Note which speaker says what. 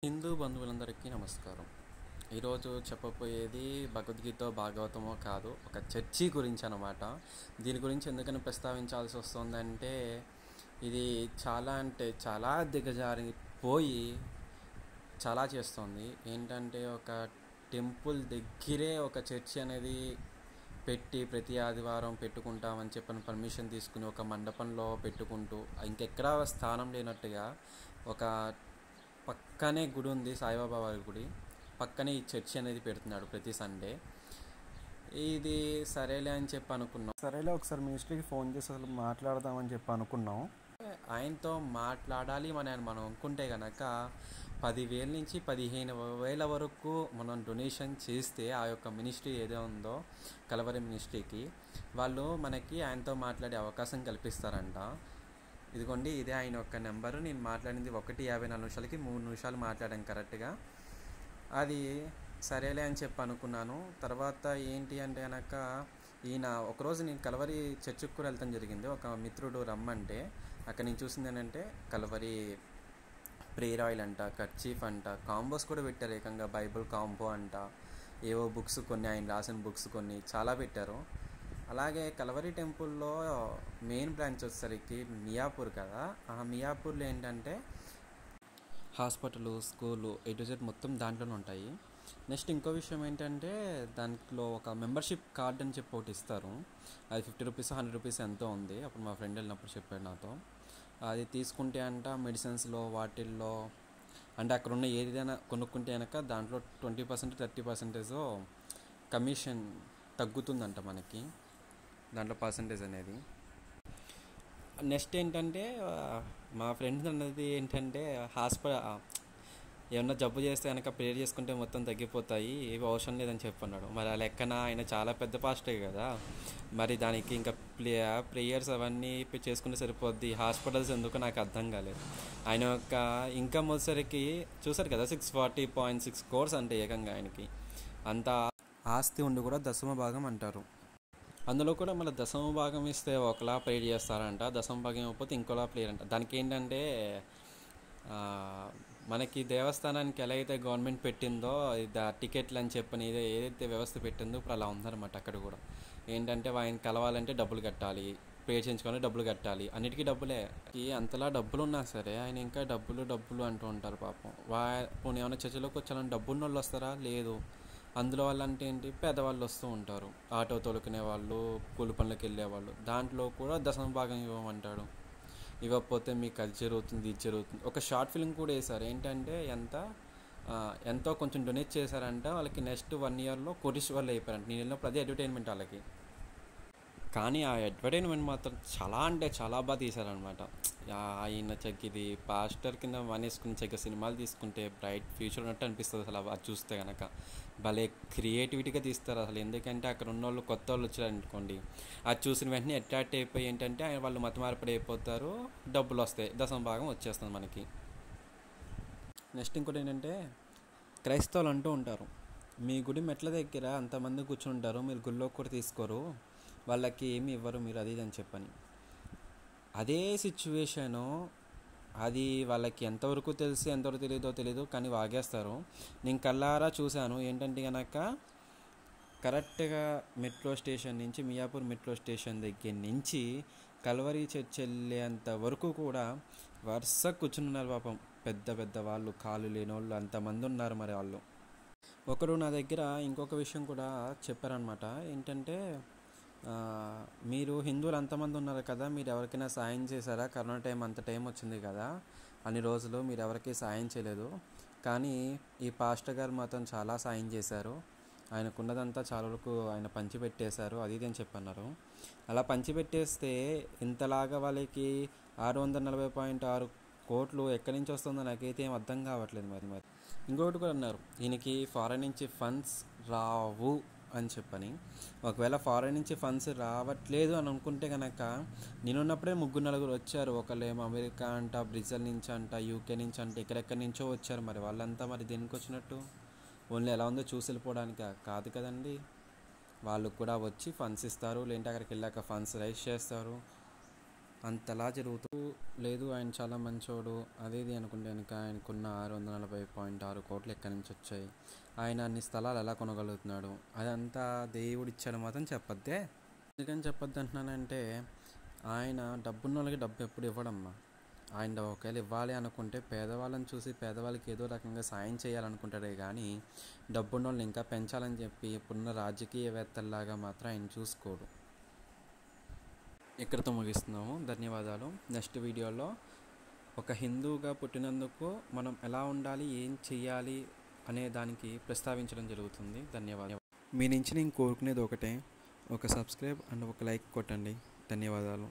Speaker 1: హిందూ బంధువులందరికీ నమస్కారం. ఈరోజు చెప్పబోయేది భగవద్గీత భాగవతమో కాదు, ఒక చర్చి గురించి అన్నమాట. దీని గురించి ఎందుకని ప్రస్తావించాల్సి వస్తుందంటే, ఇది చాలా అంటే చాలా దిగజారిపోయి చాలా చేస్తుంది. ఏంటంటే ఒక టెంపుల్ దగ్గరే ఒక చర్చి అనేది పెట్టి ప్రతి ఆదివారం పెట్టుకుంటామని చెప్పని పర్మిషన్ తీసుకుని ఒక మండపంలో పెట్టుకుంటూ ఇంకెక్కడా స్థానం లేనట్టుగా ఒక పక్కనే గుడి ఉంది, సాయిబాబా వారి గుడి పక్కనే ఈ చర్చి అనేది పెడుతున్నాడు ప్రతి సండే. ఇది సరేలే అని చెప్పి అనుకున్నాం.
Speaker 2: సరేలే ఒకసారి మినిస్ట్రీకి ఫోన్ చేసి అసలు మాట్లాడదామని చెప్పి అనుకున్నాం.
Speaker 1: ఆయనతో మాట్లాడాలి మనం అనుకుంటే కనుక 10,000 నుంచి 15,000 వరకు మనం డొనేషన్ చేస్తే ఆ యొక్క మినిస్ట్రీ ఏదో ఉందో కలవరి మినిస్ట్రీకి వాళ్ళు మనకి ఆయనతో మాట్లాడే అవకాశం కల్పిస్తారంట. ఇదిగోండి, ఇదే ఆయన యొక్క నెంబరు. నేను మాట్లాడింది 1:54 నిమిషాలకి 3 నిమిషాలు మాట్లాడాను కరెక్ట్గా. అది సరేలే అని చెప్పి అనుకున్నాను. తర్వాత ఏంటి అంటే కనుక ఈయన ఒకరోజు నేను కలవరి చర్చికి కూడా వెళ్తాం జరిగింది. ఒక మిత్రుడు రమ్మంటే అక్కడ నేను చూసింది ఏంటంటే కలవరి ప్రేయర్ ఆయిల్ అంట, కర్చీఫ్ అంట, కాంబోస్ కూడా పెట్టారు. ఏకంగా బైబుల్ కాంబో అంట, ఏవో బుక్స్ కొన్ని, ఆయన రాసిన బుక్స్ కొన్ని చాలా పెట్టారు. అలాగే కలవరి టెంపుల్లో మెయిన్ బ్రాంచ్ వచ్చేసరికి మియాపూర్ కదా. ఆ మియాపూర్లో ఏంటంటే hospital, school, A to Z మొత్తం దాంట్లోనే ఉంటాయి. నెక్స్ట్ ఇంకో విషయం ఏంటంటే దాంట్లో ఒక మెంబర్షిప్ కార్డ్ అని చెప్పి ఒకటి ఇస్తారు. అది 50 రూపీస్ 100 రూపీస్ ఎంతో ఉంది. అప్పుడు మా ఫ్రెండ్ వెళ్ళినప్పుడు చెప్పాడు నాతో. అది తీసుకుంటే అంట మెడిసిన్స్లో వాటిల్లో అంటే అక్కడ ఉన్న ఏదైనా కొనుక్కుంటే కనుక దాంట్లో 20% 30% కమిషన్ తగ్గుతుందంట మనకి, దాంట్లో పర్సంటేజ్ అనేది. నెక్స్ట్ ఏంటంటే మా ఫ్రెండ్స్ అన్నది ఏంటంటే ఏమన్నా జబ్బు చేస్తే కనుక ప్రేయర్ చేసుకుంటే మొత్తం తగ్గిపోతాయి, ఏవి అవసరం లేదని చెప్పన్నాడు. మరి ఆ లెక్కన ఆయన చాలా పెద్ద పాస్టే కదా, మరి దానికి ఇంకా ప్రేయర్స్ అవన్నీ చేసుకుంటే సరిపోద్ది, హాస్పిటల్స్ ఎందుకు నాకు అర్థం కాలేదు. ఆయన యొక్క ఇన్కమ్ వచ్చేసరికి చూసారు కదా 640.6 crores అంటే ఏకంగా ఆయనకి అంత ఆస్తి ఉండి కూడా దశమ భాగం అంటారు. అందులో కూడా మళ్ళీ దశమ భాగం ఇస్తే ఒకలా ప్రేయర్ చేస్తారంట, దశమ భాగం ఇవ్వకపోతే ఇంకోలా ప్రేయర్ అంట. దానికి ఏంటంటే మనకి దేవస్థానానికి ఎలా అయితే గవర్నమెంట్ పెట్టిందో టికెట్లు అని చెప్పని ఏదైతే వ్యవస్థ పెట్టిందో ఇప్పుడు అలా ఉందన్నమాట. అక్కడ కూడా ఏంటంటే ఆయన కలవాలంటే డబ్బులు కట్టాలి, ప్రేయర్ చేయించుకోవాలంటే డబ్బులు కట్టాలి, అన్నిటికీ డబ్బులే. అంతలా డబ్బులు ఉన్నా సరే ఆయన ఇంకా డబ్బులు అంటూ ఉంటారు పాపం. పోనీ ఏమైనా చర్చలోకి వచ్చాలని డబ్బున్న వాళ్ళు వస్తారా? లేదు. అందులో వాళ్ళు అంటే ఏంటి, పేదవాళ్ళు వస్తూ ఉంటారు, ఆటో తోలుకునే వాళ్ళు, కూలి పనులకు వెళ్ళే వాళ్ళు. దాంట్లో కూడా దశమ భాగం ఇవ్వమంటాడు. ఇవ్వకపోతే మీకు అది జరుగుతుంది, ఇది జరుగుతుంది. ఒక షార్ట్ ఫిల్మ్ కూడా వేశారు. ఏంటంటే ఎంతో కొంచెం డొనేట్ చేశారంట, వాళ్ళకి నెక్స్ట్ 1 yearలో కోటీశ్వర్లు అయిపోయారంట. నేను వెళ్ళినప్పుడు అదే అడ్వర్టైజ్మెంట్ వాళ్ళకి. కానీ ఆ అడ్వర్టైజ్మెంట్ మాత్రం చాలా అంటే చాలా బాగా తీశారనమాట. ఆయన ఇది పాస్టర్ కింద మానేసుకుని సినిమాలు తీసుకుంటే బ్రైట్ ఫ్యూచర్ ఉన్నట్టు అనిపిస్తుంది అసలు. అది చూస్తే కనుక భలే క్రియేటివిటీగా తీస్తారు అసలు. ఎందుకంటే అక్కడ ఉన్న వాళ్ళు కొత్త వాళ్ళు వచ్చారనుకోండి, అది చూసిన వెంటనే అట్రాక్ట్ అయిపోయి ఏంటంటే వాళ్ళు మత మార్పిడి అయిపోతారు, డబ్బులు వస్తాయి, దశమ భాగం వచ్చేస్తుంది మనకి. నెక్స్ట్ ఇంకోటి ఏంటంటే క్రైస్తవులు అంటూ ఉంటారు, మీ గుడి మెట్ల దగ్గర అంతమంది కూర్చుని ఉంటారు, మీరు గుళ్ళోకి కూడా తీసుకోరు, వాళ్ళకి ఏమి ఇవ్వరు మీరు, అది ఇది అని చెప్పని. అదే సిచ్యువేషను అది వాళ్ళకి ఎంతవరకు తెలిసి ఎంతవరకు తెలీదో కానీ వాగేస్తారు. నేను కళ్ళారా చూశాను. ఏంటంటే కనుక కరెక్ట్గా మెట్రో స్టేషన్ నుంచి, మియాపూర్ మెట్రో స్టేషన్ దగ్గర నుంచి కల్వరి చర్చ్ వెళ్ళేంత వరకు కూడా వరుస కూర్చున్నారు పాపం. పెద్ద పెద్ద వాళ్ళు, కాళ్ళు లేని వాళ్ళు అంతమంది ఉన్నారు. మరి వాళ్ళు ఒకరు నా దగ్గర ఇంకొక విషయం కూడా చెప్పారనమాట. ఏంటంటే మీరు హిందువులు అంతమంది ఉన్నారు కదా, మీరు ఎవరికైనా సాయం చేశారా? కరోనా టైం అంత టైం వచ్చింది కదా, అన్ని రోజులు మీరు ఎవరికి సాయం చేయలేదు, కానీ ఈ పాస్టర్ గారు మాత్రం చాలా సాయం చేశారు, ఆయనకున్నదంతా చాలా వరకు ఆయన పంచిపెట్టేశారు, అది ఇది అని చెప్పన్నారు. అలా పంచిపెట్టేస్తే ఇంతలాగా వాళ్ళకి 640.6 కోట్లు ఎక్కడి నుంచి వస్తుందో నాకైతే ఏం అర్థం కావట్లేదు. మరి ఇంకొకటి కూడా అన్నారు, ఈయనకి ఫారెన్ నుంచి ఫండ్స్ రావు అని చెప్పని. ఒకవేళ ఫారెన్ నుంచి ఫండ్స్ రావట్లేదు అని అనుకుంటే కనుక నేనున్నప్పుడే 3-4 వచ్చారు. ఒకళ్ళేమో అమెరికా అంట, బ్రెజిల్ నుంచి అంట, UK నుంచి అంట, ఎక్కడెక్కడి నుంచో వచ్చారు. మరి వాళ్ళంతా మరి దేనికి వచ్చినట్టు? ఓన్లీ ఎలా ఉందో చూసి వెళ్ళిపోవడానికి కాదు కదండి. వాళ్ళు కూడా వచ్చి ఫండ్స్ ఇస్తారు, లేదంటే అక్కడికి వెళ్ళాక ఫండ్స్ రైజ్ చేస్తారు. అంతలా జరుగుతూ లేదు. ఆయన చాలా మంచోడు అదేది అనుకుంటే కనుక ఆయనకున్న 640.6 కోట్లు ఎక్కడి నుంచి వచ్చాయి, ఆయన అన్ని స్థలాలు ఎలా కొనగలుగుతున్నాడు, అదంతా దేవుడిచ్చాడు మాత్రం చెప్పొద్దే. ఎందుకని చెప్పొద్దు అంటున్నానంటే, ఆయన డబ్బున్న వాళ్ళకి డబ్బు ఎప్పుడు ఇవ్వడమ్మా. ఆయన ఒకవేళ ఇవ్వాలి అనుకుంటే పేదవాళ్ళని చూసి పేదవాళ్ళకి ఏదో రకంగా సాయం చేయాలనుకుంటాడే కానీ డబ్బున్న వాళ్ళని ఇంకా పెంచాలని చెప్పి ఇప్పుడున్న రాజకీయవేత్తల్లాగా మాత్రం ఆయన చూసుకోడు. ఇక్కడితో ముగిస్తున్నాము. ధన్యవాదాలు. నెక్స్ట్ వీడియోలో ఒక హిందువుగా పుట్టినందుకు మనం ఎలా ఉండాలి, ఏం చెయ్యాలి అనే దానికి ప్రస్తావించడం జరుగుతుంది. ధన్యవాదాలు. మీ నుంచి నేను కోరుకునేది ఒకటే, ఒక సబ్స్క్రైబ్ అండ్ ఒక లైక్ కొట్టండి. ధన్యవాదాలు.